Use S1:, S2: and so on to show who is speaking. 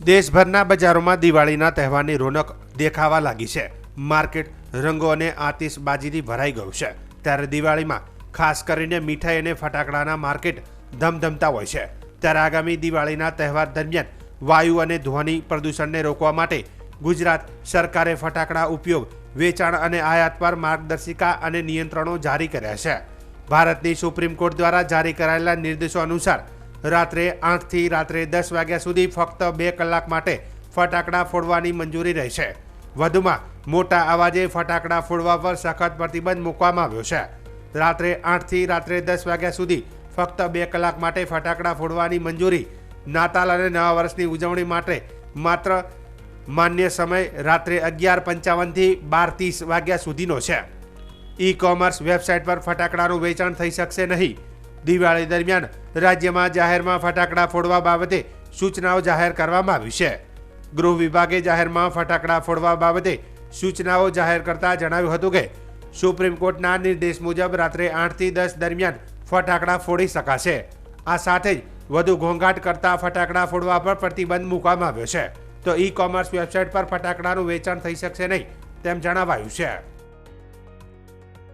S1: દેશભરના બજારોમાં દિવાળીના તહેવારની રોનક દેખાવા લાગી છે। માર્કેટ રંગો અને આતિશબાજીથી ભરાઈ ગયું છે। ત્યારે દિવાળીમાં ખાસ કરીને મીઠાઈ અને ફટાકડાના માર્કેટ ધમધમતા હોય છે। ત્યારે આગામી દિવાળીના તહેવાર દરમિયાન વાયુ અને ધ્વનિ પ્રદૂષણને રોકવા માટે ગુજરાત સરકારે ફટાકડા ઉપયોગ, વેચાણ અને આયાત પર માર્ગદર્શિકા અને નિયંત્રણો જારી કર્યા છે। ભારતની સુપ્રીમ કોર્ટ દ્વારા જારી કરાયેલા નિર્દેશો અનુસાર રાત્રે 8 થી રાત્રે 10 વાગ્યા સુધી ફક્ત 2 કલાક માટે ફટાકડા ફોડવાની મંજૂરી રહેશે। વધુમાં મોટા અવાજે ફટાકડા ફોડવા પર સખત પ્રતિબંધ મૂકવામાં આવ્યો છે। રાત્રે 8 થી રાત્રે 10 વાગ્યા સુધી ફક્ત 2 કલાક માટે ફટાકડા ફોડવાની મંજૂરી નાતાલ અને નવા વર્ષની ઉજવણી માટે માત્ર માન્ય સમય રાત્રે 11:55 થી 12:30 વાગ્યા સુધીનો છે। ઈ કોમર્સ વેબસાઇટ પર ફટાકડાનું વેચાણ થઈ શકશે નહીં। દિવાળી દરમિયાન રાજ્યમાં જાહેરમાં ફટાકડા ફોડવા બાબતે સૂચનાઓ જાહેર કરવામાં આવી છે। ગૃહ વિભાગે જાહેરમાં ફટાકડા ફોડવા બાબતે સૂચનાઓ જાહેર કરતા જણાવ્યું હતું કે સુપ્રીમ કોર્ટના નિર્દેશ મુજબ રાત્રે 8 થી 10 દરમિયાન ફટાકડા ફોડી શકાશે। આ સાથે જ વધુ ઘોંઘાટ કરતા ફટાકડા ફોડવા પર પ્રતિબંધ મૂકવામાં આવ્યો છે। તો ઈ કોમર્સ વેબસાઇટ પર ફટાકડાનું વેચાણ થઈ શકશે નહીં તેમ જણાવાયું છે।